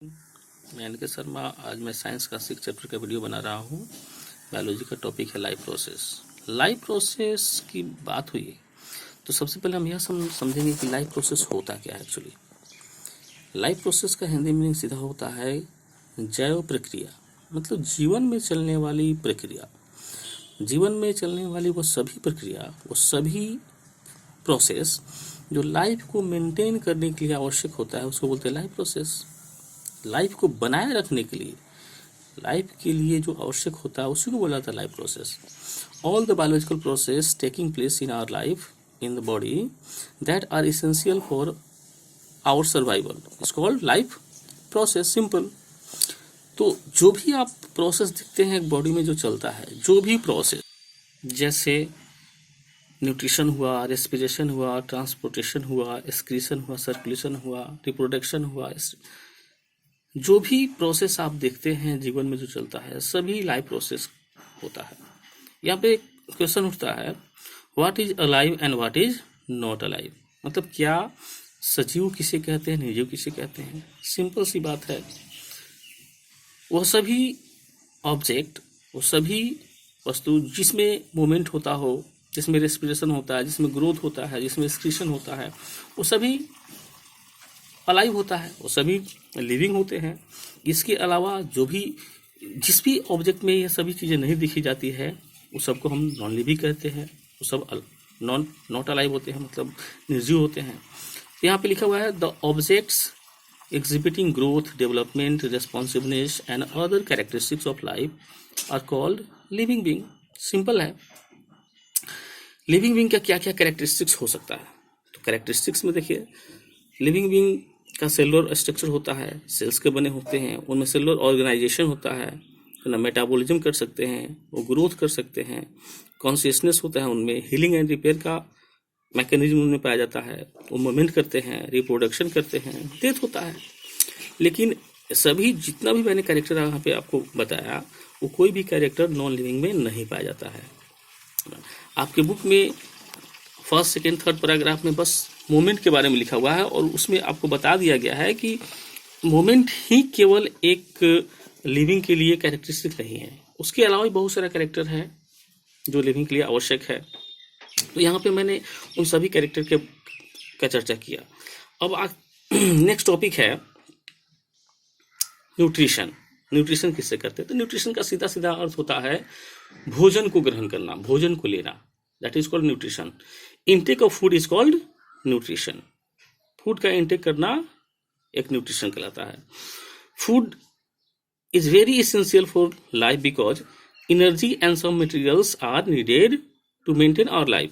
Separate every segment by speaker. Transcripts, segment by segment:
Speaker 1: मैं एन के शर्मा। आज मैं साइंस का 6 चैप्टर का वीडियो बना रहा हूँ। बायोलॉजी का टॉपिक है लाइफ प्रोसेस। लाइफ प्रोसेस की बात हुई तो सबसे पहले हम यह समझेंगे कि लाइफ प्रोसेस होता क्या है। एक्चुअली लाइफ प्रोसेस का हिंदी मीनिंग सीधा होता है जैव प्रक्रिया, मतलब जीवन में चलने वाली प्रक्रिया। जीवन में चलने वाली वो सभी प्रक्रिया, वो सभी प्रोसेस जो लाइफ को मेंटेन करने के लिए आवश्यक होता है, उसको बोलते हैं लाइफ प्रोसेस। लाइफ को बनाए रखने के लिए, लाइफ के लिए जो आवश्यक होता है उसी को बोला जाता है life process. All the biological process taking place in our life in the body that are essential for our survival is called life process. Simple. तो जो भी आप प्रोसेस दिखते हैं एक बॉडी में जो चलता है, जो भी प्रोसेस, जैसे न्यूट्रिशन हुआ, रेस्पिरेशन हुआ, ट्रांसपोर्टेशन हुआ, एक्सक्रीशन हुआ, सर्कुलेशन हुआ, रिप्रोडक्शन हुआ, जो भी प्रोसेस आप देखते हैं जीवन में जो चलता है, सभी लाइफ प्रोसेस होता है। यहाँ पे क्वेश्चन उठता है, what is alive and what is not alive. मतलब क्या सजीव किसे कहते हैं, निर्जीव किसे कहते हैं। सिंपल सी बात है, वह सभी ऑब्जेक्ट, वो सभी वस्तु जिसमें मूवमेंट होता हो, जिसमें रेस्पिरेशन होता है, जिसमें ग्रोथ होता है, जिसमें एक्सक्रीशन होता है, वो सभी अलाइव होता है, वो सभी लिविंग होते हैं। इसके अलावा जो भी जिस भी ऑब्जेक्ट में ये सभी चीज़ें नहीं दिखी जाती है, उस सबको हम नॉन लिविंग कहते हैं। वो सब नॉट अलाइव होते हैं, मतलब निर्जीव होते हैं। यहाँ पे लिखा हुआ है, the objects exhibiting growth, development, responsiveness and other characteristics of life are called living being। Simple है। लिविंग बीइंग का क्या क्या कैरेक्टरिस्टिक्स हो सकता है। तो कैरेक्टरिस्टिक्स में देखिए, लिविंग बीइंग का सेलुलर स्ट्रक्चर होता है, सेल्स के बने होते हैं, उनमें सेलुलर ऑर्गेनाइजेशन होता है, तो ना मेटाबॉलिज्म कर सकते हैं, वो ग्रोथ कर सकते हैं, कॉन्शियसनेस होता है उनमें, हीलिंग एंड रिपेयर का मैकेनिज्म उनमें पाया जाता है, वो मूवमेंट करते हैं, रिप्रोडक्शन करते हैं, डेथ होता है। लेकिन सभी जितना भी मैंने कैरेक्टर यहाँ पे आपको बताया, वो कोई भी कैरेक्टर नॉन लिविंग में नहीं पाया जाता है। आपके बुक में फर्स्ट, सेकेंड, थर्ड पैराग्राफ में बस मोमेंट के बारे में लिखा हुआ है, और उसमें आपको बता दिया गया है कि मोमेंट ही केवल एक लिविंग के लिए कैरेक्टरिस्टिक नहीं है, उसके अलावा भी बहुत सारा कैरेक्टर है जो लिविंग के लिए आवश्यक है। तो यहाँ पे मैंने उन सभी कैरेक्टर का चर्चा किया। अब नेक्स्ट टॉपिक है न्यूट्रिशन। न्यूट्रिशन किससे करते हैं? तो न्यूट्रिशन का सीधा सीधा अर्थ होता है भोजन को ग्रहण करना, भोजन को लेना, that is called nutrition. Intake of food is called nutrition. Food का इनटेक करना एक न्यूट्रिशन कहलाता है। Food is very essential for life because energy and some materials are needed to maintain our life.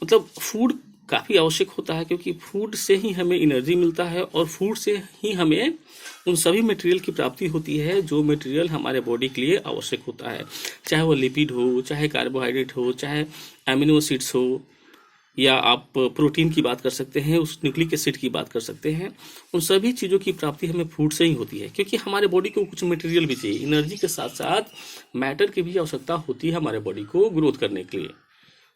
Speaker 1: मतलब फूड काफ़ी आवश्यक होता है, क्योंकि फूड से ही हमें एनर्जी मिलता है, और फूड से ही हमें उन सभी मटेरियल की प्राप्ति होती है जो मटेरियल हमारे बॉडी के लिए आवश्यक होता है, चाहे वो लिपिड हो, चाहे कार्बोहाइड्रेट हो, चाहे एमिनो एसिड्स हो, या आप प्रोटीन की बात कर सकते हैं, उस न्यूक्लिक एसिड की बात कर सकते हैं। उन सभी चीज़ों की प्राप्ति हमें फूड से ही होती है, क्योंकि हमारे बॉडी को कुछ मटेरियल भी चाहिए। एनर्जी के साथ साथ मैटर की भी आवश्यकता होती है हमारे बॉडी को ग्रोथ करने के लिए।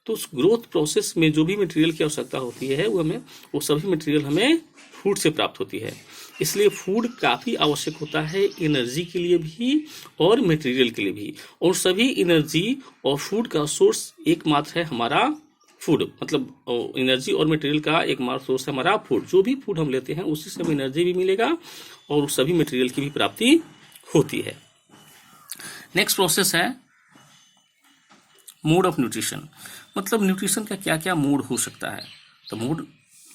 Speaker 1: तो उस ग्रोथ प्रोसेस में जो भी मटेरियल की आवश्यकता होती है, वो सभी मटेरियल हमें फूड से प्राप्त होती है। इसलिए फूड काफ़ी आवश्यक होता है, एनर्जी के लिए भी और मटेरियल के लिए भी। और सभी एनर्जी और फूड का सोर्स एकमात्र है हमारा फूड, मतलब एनर्जी और मटेरियल का एकमात्र सोर्स है हमारा फूड। जो भी फूड हम लेते हैं उसी से हमें एनर्जी भी मिलेगा और सभी मटेरियल की भी प्राप्ति होती है। नेक्स्ट प्रोसेस है मोड ऑफ न्यूट्रिशन। मतलब न्यूट्रिशन का क्या क्या मोड हो सकता है। तो मोड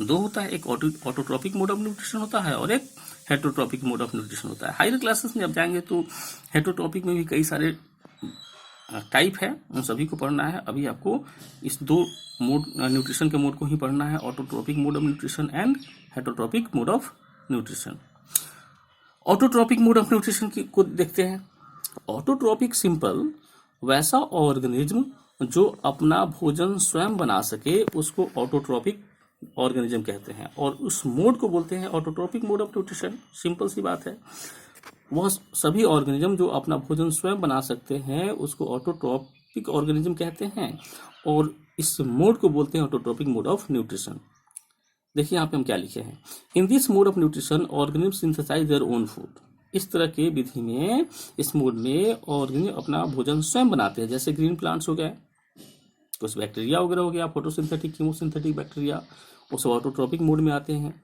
Speaker 1: दो होता है, एक ऑटोट्रॉपिक मोड ऑफ न्यूट्रिशन होता है और एक हेटरोट्रॉपिक मोड ऑफ न्यूट्रिशन होता है। हायर क्लासेस में जब जाएंगे तो हेटरोट्रॉपिक में भी कई सारे टाइप है, उन सभी को पढ़ना है। अभी आपको इस दो मोड न्यूट्रिशन के मोड को ही पढ़ना है, autotrophic mode of nutrition and heterotrophic mode of nutrition. Autotrophic mode of nutrition को देखते हैं। ऑटोट्रॉपिक सिंपल वैसा ऑर्गेनिज्म जो अपना भोजन स्वयं बना सके उसको ऑटोट्रॉपिक ऑर्गेनिज्म कहते हैं, और उस मोड को बोलते हैं autotrophic mode of nutrition. Simple सी बात है, वह सभी ऑर्गेनिज्म जो अपना भोजन स्वयं बना सकते हैं उसको ऑटोट्रॉपिक ऑर्गेनिज्म कहते हैं, और इस मोड को बोलते हैं ऑटोट्रॉपिक मोड ऑफ न्यूट्रिशन। देखिए यहाँ पे हम क्या लिखे हैं, in this mode of nutrition organism synthesize their own food. इस तरह के विधि में, इस मोड में ऑर्गेनिज्म अपना भोजन स्वयं बनाते हैं। जैसे ग्रीन प्लांट्स हो गए, कुछ बैक्टीरिया वगैरह हो गया, फोटोसिंथेटिक, कीमोसिंथेटिक बैक्टीरिया, वो सब ऑटोट्रॉपिक मोड में आते हैं।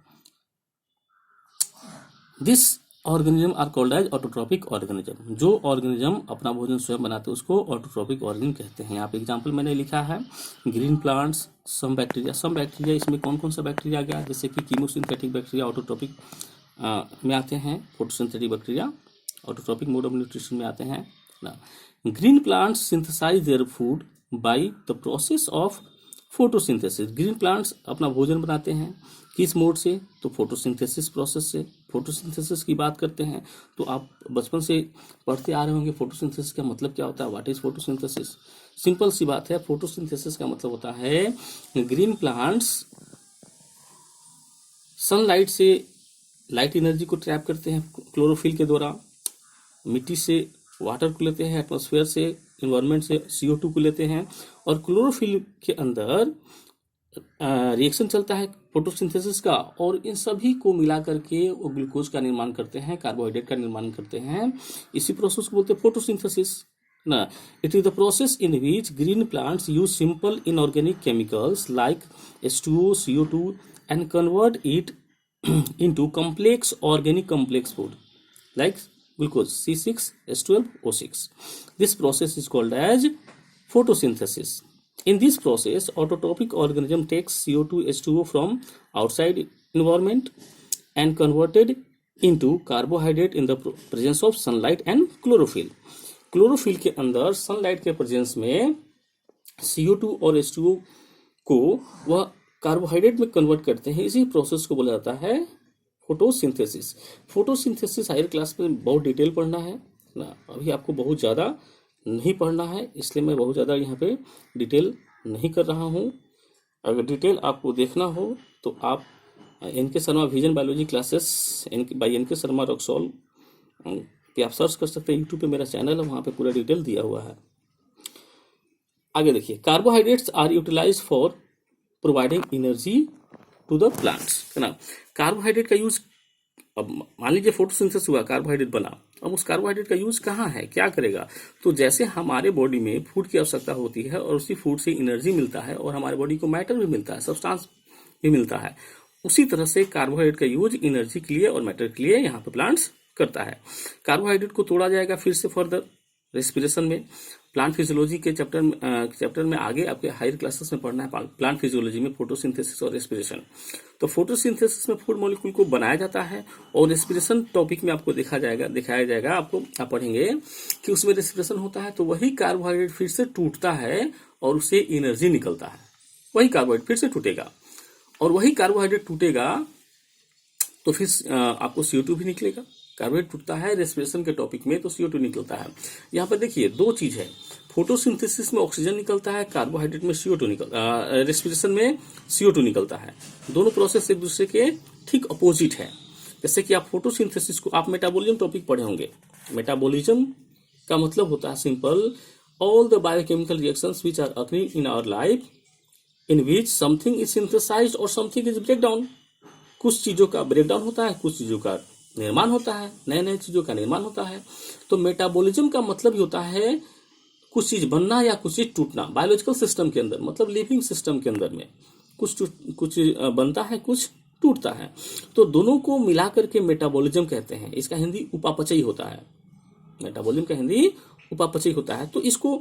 Speaker 1: This organism are called as autotrophic organism. जो ऑर्गेनिज्म अपना भोजन स्वयं बनाते हैं उसको ऑटोट्रॉपिक ऑर्गेनिज्म कहते हैं। यहाँ पे एग्जांपल मैंने लिखा है, ग्रीन प्लांट्स, सम बैक्टीरिया, इसमें कौन कौन सा बैक्टीरिया आ गया, जैसे कि कीमोसिंथेटिक बैक्टीरिया ऑटोट्रॉपिक में आते हैं, photosynthetic bacteria autotrophic mode of nutrition में आते हैं ना। Green plants synthesize their food by the process of photosynthesis. Green plants अपना भोजन बनाते हैं किस मोड से, तो फोटोसिंथेसिस प्रोसेस से। फोटोसिंथेसिस की बात करते हैं तो आप बचपन से पढ़ते आ रहे होंगे फोटोसिंथेसिस का मतलब क्या होता है, व्हाट इज फोटोसिंथेसिस। सिंपल सी बात है, फोटोसिंथेसिस का मतलब होता है ग्रीन प्लांट्स सनलाइट से लाइट एनर्जी को ट्रैप करते हैं क्लोरोफिल के द्वारा, मिट्टी से वाटर को लेते हैं, एटमॉस्फेयर से, इन्वायरमेंट से CO2 को लेते हैं, और क्लोरोफिल के अंदर रिएक्शन चलता है फोटोसिंथेसिस का, और इन सभी को मिला करके वो ग्लूकोज का निर्माण करते हैं, कार्बोहाइड्रेट का निर्माण करते हैं। इसी प्रोसेस को बोलते हैं फोटोसिंथेसिस ना। It is the process in which green plants use simple inorganic chemicals like H2O, CO2 and convert it into complex organic complex food like glucose C6H12O6. This process is called as photosynthesis. In this process, autotrophic organism takes CO2, H2O from outside environment and converted into carbohydrate in the presence of sunlight and chlorophyll. Chlorophyll के अंदर sunlight के presence में CO2 और H2O को वह carbohydrate में convert करते हैं। इसी प्रोसेस को बोला जाता है फोटोसिंथेसिस। फोटोसिंथेसिस हायर क्लास में बहुत डिटेल पढ़ना है ना, अभी आपको बहुत ज़्यादा नहीं पढ़ना है, इसलिए मैं बहुत ज़्यादा यहाँ पे डिटेल नहीं कर रहा हूँ। अगर डिटेल आपको देखना हो तो आप NK Sharma vision biology classes by NK Sharma Raxaul पे आप सर्च कर सकते हैं। यूट्यूब पे मेरा चैनल है, वहाँ पे पूरा डिटेल दिया हुआ है। आगे देखिए, carbohydrates are utilize for providing energy to the plants, है ना। कार्बोहाइड्रेट का यूज, अब मान लीजिए फोटोसिंथेसिस हुआ, कार्बोहाइड्रेट बना, अब उस कार्बोहाइड्रेट का यूज कहाँ है, क्या करेगा, तो जैसे हमारे बॉडी में फूड की आवश्यकता होती है और उसी फूड से एनर्जी मिलता है और हमारे बॉडी को मैटर भी मिलता है, सब्सटेंस भी मिलता है, उसी तरह से कार्बोहाइड्रेट का यूज एनर्जी के लिए और मैटर के लिए यहाँ पे प्लांट्स करता है। कार्बोहाइड्रेट को तोड़ा जाएगा फिर से फर्दर रेस्पिरेशन में। प्लांट फिजियोलॉजी के चैप्टर में आगे आपके हायर क्लासेस में पढ़ना है प्लांट फिजियोलॉजी में फोटोसिंथेसिस और रेस्पिरेशन। तो फोटोसिंथेसिस में फूड मॉलिक्यूल को बनाया जाता है और रेस्पिरेशन टॉपिक में आपको दिखाया जाएगा आपको, आप पढ़ेंगे कि उसमें रेस्पिरेशन होता है तो वही कार्बोहाइड्रेट फिर से टूटता है और उससे एनर्जी निकलता है। वही कार्बोहाइड्रेट फिर से टूटेगा और वही कार्बोहाइड्रेट टूटेगा तो फिर आपको CO2 भी निकलेगा। कार्बोहाइड्रेट टूटता है रेस्पिरेशन के टॉपिक में तो CO2 निकलता है। यहाँ पर देखिए दो चीज है, फोटोसिंथेसिस में ऑक्सीजन निकलता है, कार्बोहाइड्रेट में CO2 रेस्पिरेशन में CO2 निकलता है। दोनों प्रोसेस एक दूसरे के ठीक अपोजिट है। जैसे कि आप फोटोसिंथेसिस को आप मेटाबॉलिज्म टॉपिक पढ़े होंगे। मेटाबॉलिज्म का मतलब होता है simple, all the biochemical reactions which are occurring in our life in which something is synthesized और समथिंग इज ब्रेक डाउन। कुछ चीजों का ब्रेक डाउन होता है, कुछ चीजों का निर्माण होता है, नए नए चीजों का निर्माण होता है। तो मेटाबॉलिज्म का मतलब ही होता है कुछ चीज बनना या कुछ चीज टूटना। बायोलॉजिकल सिस्टम के अंदर मतलब लिविंग सिस्टम के अंदर में कुछ बनता है, कुछ टूटता है, तो दोनों को मिला करके मेटाबॉलिज्म कहते हैं। इसका हिंदी उपापचय होता है, मेटाबॉलिज्म का हिंदी उपापचय होता है। तो इसको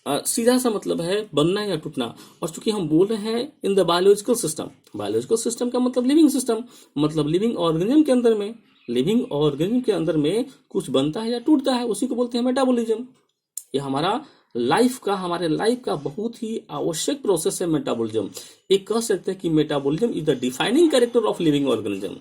Speaker 1: सीधा सा मतलब है बनना या टूटना। और चूंकि हम बोल रहे हैं in the biological system, biological system का मतलब लिविंग सिस्टम, मतलब लिविंग ऑर्गेनिज्म के अंदर में, लिविंग ऑर्गेनिज्म के अंदर में कुछ बनता है या टूटता है, उसी को बोलते हैं मेटाबॉलिज्म। ये हमारे लाइफ का बहुत ही आवश्यक प्रोसेस है मेटाबॉलिज्म। एक कह सकते हैं कि metabolism is the defining character of living organism.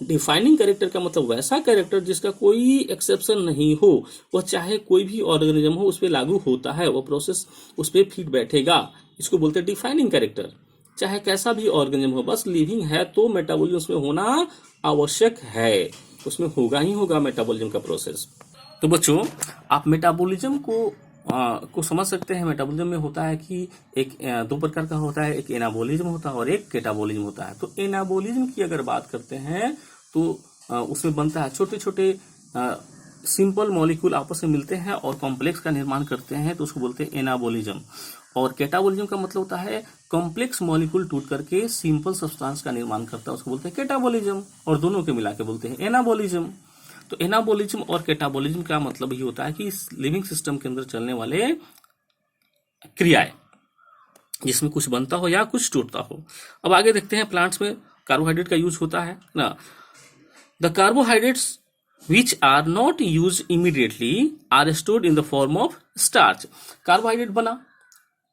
Speaker 1: Defining character का मतलब वैसा कैरेक्टर जिसका कोई एक्सेप्शन नहीं हो, वह चाहे कोई भी ऑर्गेनिज्म हो उस पर लागू होता है, वह प्रोसेस उस पर फिट बैठेगा, इसको बोलते हैं डिफाइनिंग कैरेक्टर। चाहे कैसा भी ऑर्गेनिज्म हो, बस लिविंग है तो मेटाबॉलिज्म उसमें होना आवश्यक है, उसमें होगा ही होगा मेटाबॉलिज्म का प्रोसेस। तो बच्चों आप मेटाबॉलिज्म को समझ सकते हैं। मेटाबॉलिज्म में होता है कि एक दो प्रकार का होता है, एक एनाबॉलिज्म होता है और एक कैटाबॉलिज्म होता है। तो एनाबॉलिज्म की अगर बात करते हैं तो उसमें बनता है, छोटे छोटे सिंपल मॉलिक्यूल आपस में मिलते हैं और कॉम्प्लेक्स का निर्माण करते हैं, तो उसको बोलते हैं एनाबॉलिज्म। और कैटाबॉलिज्म का मतलब होता है कॉम्प्लेक्स मॉलिक्यूल टूट करके सिंपल सब्सटेंस का निर्माण करता है, उसको बोलते हैं कैटाबॉलिज्म, और दोनों के मिला के बोलते हैं एनाबॉलिज्म। तो एनाबॉलिज्म और कैटाबॉलिज्म का मतलब ये होता है कि लिविंग सिस्टम के अंदर चलने वाले क्रियाएं जिसमें कुछ बनता हो या कुछ टूटता हो। अब आगे देखते हैं, प्लांट्स में कार्बोहाइड्रेट का यूज होता है ना। The carbohydrates which are not used immediately are stored in the form of starch। Carbohydrate बना,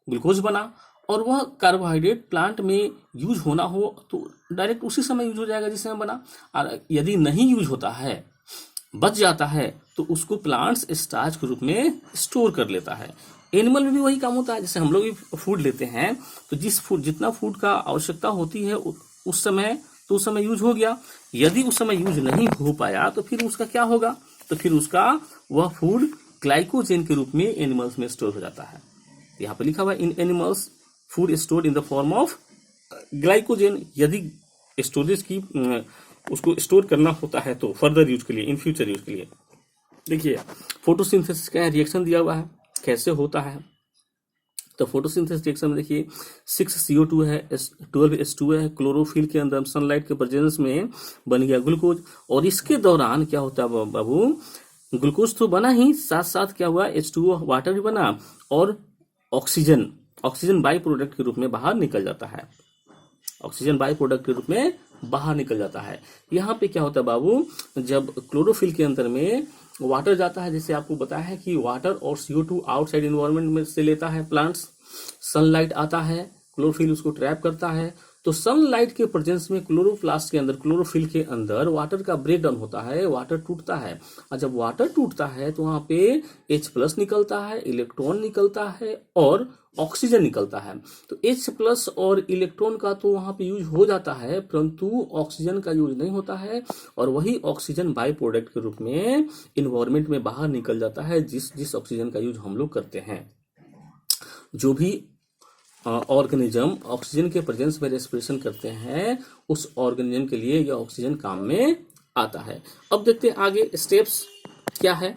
Speaker 1: ग्लूकोज बना, और वह कार्बोहाइड्रेट प्लांट में यूज होना हो तो डायरेक्ट उसी समय यूज हो जाएगा जिस समय बना, और यदि नहीं यूज होता है, बच जाता है, तो उसको प्लांट्स स्टार्च के रूप में स्टोर कर लेता है। एनिमल में भी वही काम होता है, जैसे हम लोग भी फूड लेते हैं तो जितना फूड का आवश्यकता होती है उस समय यूज हो गया। यदि उस समय यूज नहीं हो पाया तो फिर उसका क्या होगा, तो फिर उसका वह फूड ग्लाइकोजेन के रूप में एनिमल्स में स्टोर हो जाता है। यहाँ पे लिखा हुआ है in animals food stored in the form of glycogen. यदि स्टोरेज की उसको स्टोर करना होता है तो फर्दर यूज के लिए, इन फ्यूचर यूज के लिए। देखिए फोटोसिंथेसिस का रिएक्शन दिया हुआ है, कैसे होता है। तो फोटोसिंथेसिस रिएक्शन में देखिए 6 CO2 है, 12 H2 है, क्लोरोफिल के अंदर सनलाइट के प्रेजेंस में बन गया ग्लूकोज। और इसके दौरान क्या होता है बाबू, ग्लूकोज तो बना ही, साथ साथ क्या हुआ, H2O वाटर भी बना, और ऑक्सीजन बाई प्रोडक्ट के रूप में बाहर निकल जाता है। ऑक्सीजन बाई प्रोडक्ट के रूप में बाहर निकल जाता है। यहाँ पे क्या होता है बाबू, जब क्लोरोफिल के अंदर में वाटर जाता है, जैसे आपको बताया है कि वाटर और CO2 आउटसाइड इन्वायरमेंट में से लेता है प्लांट्स, सनलाइट आता है, क्लोरोफिल उसको ट्रैप करता है, तो सनलाइट के प्रेजेंस में क्लोरोप्लास्ट के अंदर, क्लोरोफिल के अंदर वाटर का ब्रेक डाउन होता है, वाटर टूटता है। और जब वाटर टूटता है तो वहां पे H+ निकलता है, इलेक्ट्रॉन निकलता है और ऑक्सीजन निकलता है। तो H+ और इलेक्ट्रॉन का तो वहां पे यूज हो जाता है, परंतु ऑक्सीजन का यूज नहीं होता है, और वही ऑक्सीजन बाई प्रोडक्ट के रूप में इन्वायरमेंट में बाहर निकल जाता है, जिस ऑक्सीजन का यूज हम लोग करते हैं। जो भी ऑर्गेनिज्म ऑक्सीजन के प्रेजेंस में रेस्पिरेशन करते हैं, उस ऑर्गेनिज्म के लिए यह ऑक्सीजन काम में आता है। अब देखते हैं आगे स्टेप्स क्या है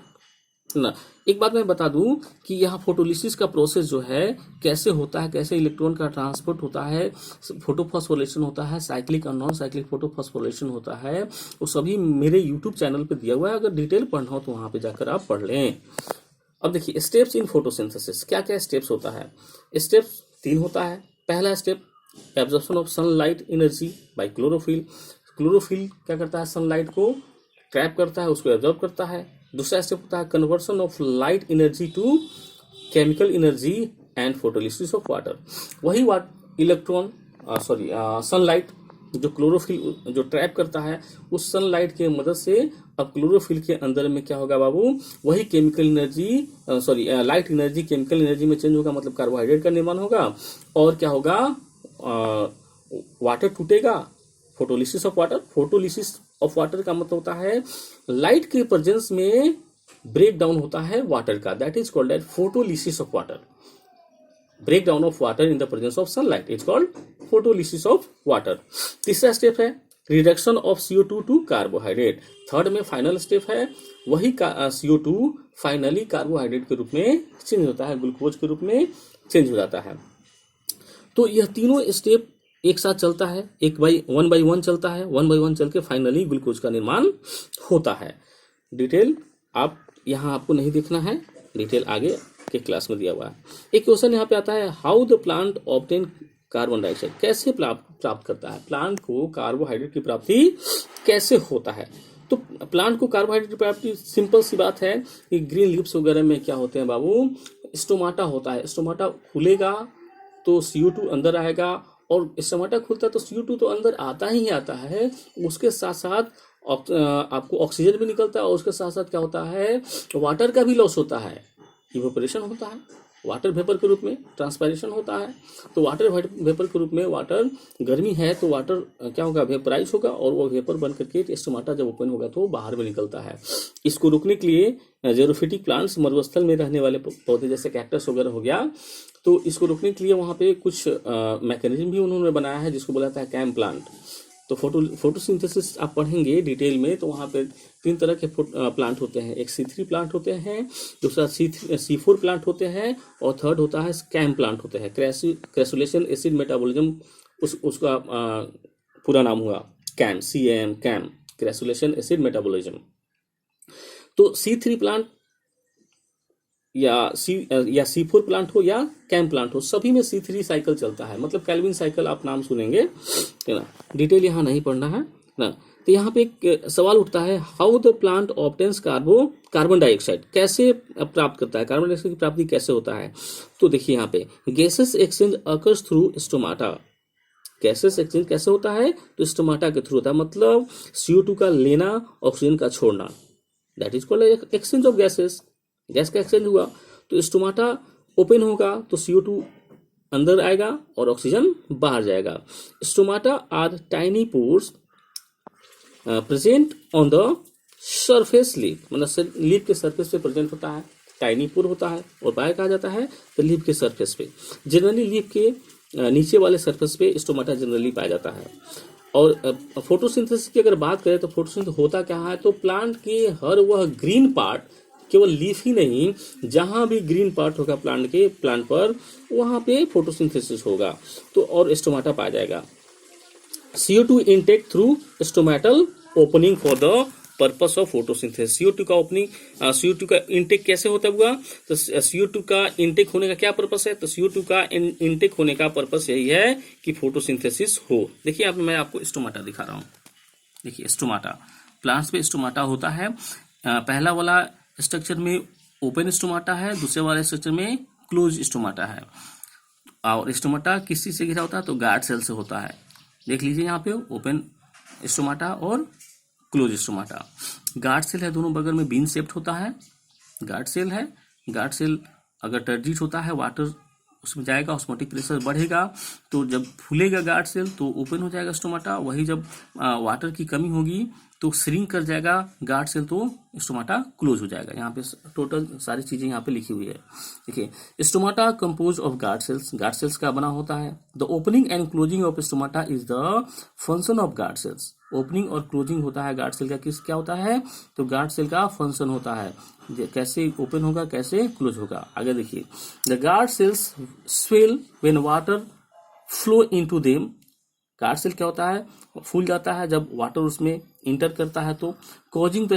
Speaker 1: ना। एक बात मैं बता दूं कि यहाँ फोटोलिसिस का प्रोसेस जो है कैसे होता है, कैसे इलेक्ट्रॉन का ट्रांसपोर्ट होता है, फोटोफॉस्फोरिलेशन होता है, साइक्लिक और नॉन साइक्लिक फोटोफॉस्फोरिलेशन होता है, वो सभी मेरे यूट्यूब चैनल पे दिया हुआ है। अगर डिटेल पढ़ना हो तो वहां पे जाकर आप पढ़ लें। अब देखिए स्टेप्स इन फोटोसिंथेसिस, क्या क्या स्टेप्स होता है। स्टेप्स 3 होता है। पहला step absorption of sunlight energy by chlorophyll. Chlorophyll क्या करता है, सनलाइट को ट्रैप करता है, उसको एब्जॉर्ब करता है। दूसरा स्टेप होता है conversion of light energy to chemical energy and photolysis of water. वही इलेक्ट्रॉन सनलाइट जो क्लोरोफिल जो ट्रैप करता है, उस सनलाइट के मदद से अब क्लोरोफिल के अंदर में क्या होगा बाबू, वही chemical energy light energy chemical energy में चेंज होगा, मतलब कार्बोहाइड्रेट का निर्माण होगा। और क्या होगा, वाटर टूटेगा, photolysis of water. Photolysis of water का मतलब होता है लाइट के प्रेजेंस में ब्रेक डाउन होता है वाटर का, that is called as photolysis of water. Break down of water in the presence of sunlight is called photolysis of water. तीसरा स्टेप है reduction of CO2 to carbohydrate. Third में final step है वही CO2 finally carbohydrate के रूप में change होता है, ग्लूकोज के रूप में चेंज हो जाता है। तो यह तीनों स्टेप एक साथ चलता है, वन बाई वन चलता है, वन बाई वन चल के फाइनली ग्लूकोज का निर्माण होता है। डिटेल आप यहाँ आपको नहीं देखना है, डिटेल आगे के क्लास में दिया हुआ है। एक क्वेश्चन यहाँ पे आता है, how the plant obtain carbon dioxide, कैसे प्राप्त करता है, प्लांट को कार्बोहाइड्रेट की प्राप्ति कैसे होता है। तो प्लांट को कार्बोहाइड्रेट की प्राप्ति सिंपल सी बात है कि ग्रीन लीव्स वगैरह में क्या होते हैं बाबू, स्टोमाटा होता है। स्टोमाटा खुलेगा तो CO2 अंदर आएगा, और स्टोमाटा खुलता है तो CO2 तो अंदर आता ही आता है, उसके साथ साथ आपको ऑक्सीजन भी निकलता है, और उसके साथ साथ क्या होता है, वाटर का भी लॉस होता है, इवेपोरेशन होता है, वाटर वेपर के रूप में ट्रांसपायरेशन होता है। तो वाटर वेपर के रूप में, वाटर गर्मी है तो वाटर क्या होगा, वेपराइज होगा, और वो वेपर बन करके स्टोमाटा जब ओपन होगा तो बाहर में निकलता है। इसको रोकने के लिए जेरोफिटिक प्लांट्स, मरुस्थल में रहने वाले पौधे जैसे कैक्टस वगैरह हो गया, तो इसको रोकने के लिए वहाँ पे कुछ मैकेनिज्म भी उन्होंने बनाया है, जिसको बोला जाता है कैम प्लांट। तो फोटोसिंथेसिस आप पढ़ेंगे डिटेल में, तो वहाँ पे 3 तरह के प्लांट होते हैं। एक C3 प्लांट होते हैं, दूसरा C4 प्लांट होते हैं, और थर्ड होता है कैम प्लांट होते हैं। क्रेसुलेशन एसिड मेटाबॉलिज्म उसका पूरा नाम हुआ कैम, कैम, क्रेसुलेशन एसिड मेटाबॉलिज्म। तो C3 प्लांट या C4 प्लांट हो या कैम प्लांट हो, सभी में C3 साइकिल चलता है। मतलब कैल्विन साइकिल आप नाम सुनेंगे, है ना, डिटेल यहाँ नहीं पढ़ना है ना। तो यहाँ पे एक सवाल उठता है, how the plant obtains carbon dioxide, कैसे प्राप्त करता है, कार्बन डाइऑक्साइड की प्राप्ति कैसे होता है। तो देखिए यहाँ पे gases exchange occurs through stomata. Gases exchange कैसे होता है, तो स्टोमाटा के थ्रू होता है। मतलब CO2 का लेना, ऑक्सीजन का छोड़ना, that is called exchange of gases. Gas का एक्सचेंज हुआ तो स्टोमाटा ओपन होगा तो CO2 अंदर आएगा और ऑक्सीजन बाहर जाएगा। Stomata are tiny pores present on the surface leaf, मतलब लीफ के सरफेस पे प्रेजेंट होता है, टाइनी पोर होता है, और बाहर कहा जाता है तो लीफ के सरफेस पे। जनरली लीफ के नीचे वाले सरफेस पे स्टोमाटा जनरली पाया जाता है। और फोटोसिंथेसिस की अगर बात करें तो फोटोसिंथेसिस होता क्या है, तो प्लांट के हर वह ग्रीन पार्ट, केवल लीफ ही नहीं, जहां भी ग्रीन पार्ट होगा प्लांट पर, वहां पे फोटोसिंथेसिस होगा तो और स्टोमाटा पाया जाएगा। CO2 intake through stomatal opening for the purpose of photosynthesis. CO2 का इनटेक कैसे होता हुआ, तो CO2 का इनटेक होने का क्या पर्पस है, तो CO2 का इनटेक होने का पर्पस यही है कि फोटोसिंथेसिस हो। देखिए अब मैं आपको स्टोमाटा दिखा रहा हूँ। देखिए स्टोमाटा, प्लांट्स पे स्टोमाटा होता है। पहला वाला स्ट्रक्चर में ओपन स्टोमाटा है, दूसरे वाले स्ट्रक्चर में क्लोज स्टोमाटा है। और स्टोमाटा किस चीज से घिरा होता है, तो गार्ड सेल से होता है। देख लीजिए यहाँ पे ओपन स्टोमाटा और क्लोज स्टोमाटा। गार्ड सेल है, दोनों बगल में बीन शेप्ड होता है, गार्ड सेल है। गार्ड सेल अगर टर्जिट होता है, वाटर उसमें जाएगा, ऑस्मोटिक प्रेशर बढ़ेगा, तो जब फूलेगा गार्ड सेल तो ओपन हो जाएगा स्टोमाटा। वही जब वाटर की कमी होगी तो श्रिंक कर जाएगा गार्ड सेल, तो स्टोमाटा क्लोज हो जाएगा। यहाँ पे टोटल सारी चीजें यहाँ पे लिखी हुई है। देखिए stomata compose of guard cells का बना होता है। The opening and closing of stomata is the function of guard cells. Opening और क्लोजिंग होता है गार्ड सेल का, क्या होता है, तो गार्ड सेल का फंक्शन होता है, कैसे ओपन होगा कैसे क्लोज होगा। आगे देखिए, the guard cells swell when water flow into them. Guard cell क्या होता है, फूल जाता है जब वाटर उसमें इंटर करता है, तो causing the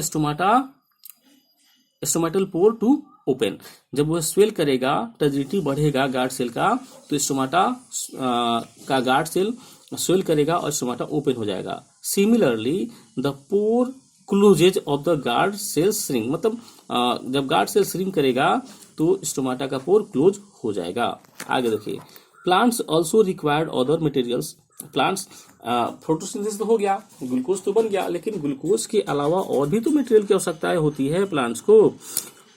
Speaker 1: stomatal pore to open. जब वह स्वेल करेगा, टर्जिडिटी बढ़ेगा गार्ड सेल का, तो स्टोमाटा का गार्ड सेल स्वेल करेगा और स्टोमाटा ओपन हो जाएगा। Similarly the pore closes off the guard cell shrink, मतलब जब गार्ड सेल श्रिंक करेगा तो स्टोमाटा का पोर क्लोज हो जाएगा। आगे देखिए, plants also required other materials. Plants photosynthesis तो हो गया, ग्लूकोज तो बन गया, लेकिन ग्लूकोज के अलावा और भी तो मटेरियल की आवश्यकताएं होती है प्लांट्स को।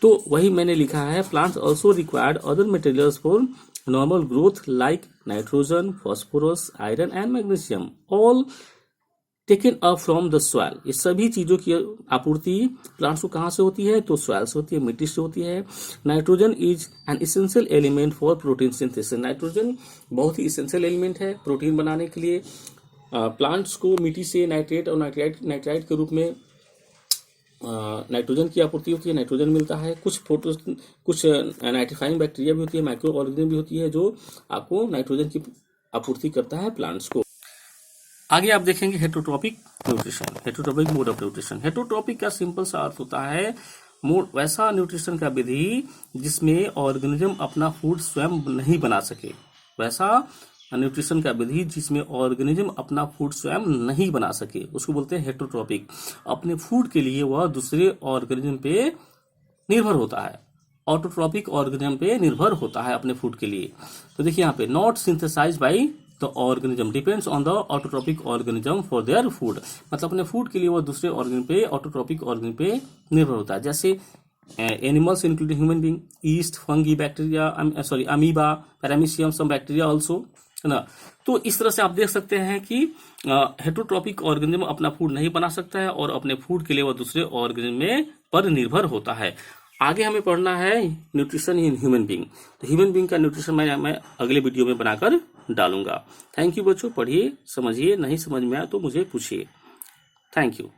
Speaker 1: तो वही मैंने लिखा है, plants also required other materials for normal growth like nitrogen, phosphorus, iron and magnesium, all taken up from the soil. ये सभी चीजों की आपूर्ति प्लांट्स को कहाँ से होती है, तो सॉइल से होती है, मिट्टी से होती है। Nitrogen is an essential element for protein synthesis. Nitrogen बहुत ही इसेंशियल एलिमेंट है प्रोटीन बनाने के लिए। प्लांट्स को मिट्टी से नाइट्रेट और नाइट्राइट के रूप में नाइट्रोजन की आपूर्ति होती है, नाइट्रोजन मिलता है। कुछ नाइट्रीफाइंग बैक्टीरिया भी होती है, माइक्रो ऑर्गेनिज्म भी होती है जो आपको नाइट्रोजन की आपूर्ति करता है प्लांट्स को। आगे आप देखेंगे heterotrophic nutrition, heterotrophic mode of nutrition. Heterotrophic का सिंपल सा अर्थ होता है वैसा न्यूट्रिशन का विधि जिसमें ऑर्गेनिज्म अपना फूड स्वयं नहीं बना सके, वैसा न्यूट्रिशन का विधि जिसमें ऑर्गेनिज्म अपना फूड स्वयं नहीं बना सके, उसको बोलते हैं हेटेरोट्रॉपिक। अपने फूड के लिए वह दूसरे ऑर्गेनिज्म पे निर्भर होता है, ऑटोट्रॉपिक ऑर्गेनिज्म पे निर्भर होता है अपने फूड के लिए। तो देखिए यहाँ पे, not synthesized by the organism, depends on the autotrophic organism for their food. मतलब अपने फूड के लिए वो दूसरे ऑर्गेनिज्म पे, ऑटोट्रॉपिक ऑर्गेनिज्म पे निर्भर होता है। जैसे animals including human being, yeast, fungi, bacteria, amoeba, paramecium, some bacteria also, है ना। तो इस तरह से आप देख सकते हैं कि हेटेरोट्रॉपिक ऑर्गेनिज्म अपना फूड नहीं बना सकता है और अपने फूड के लिए वह दूसरे ऑर्गेनिज्म में पर निर्भर होता है। आगे हमें पढ़ना है न्यूट्रिशन इन ह्यूमन बीइंग। तो ह्यूमन बीइंग का न्यूट्रिशन मैं अगले वीडियो में बनाकर डालूंगा। थैंक यू बच्चों, पढ़िए, समझिए, नहीं समझ में आया तो मुझे पूछिए। Thank you.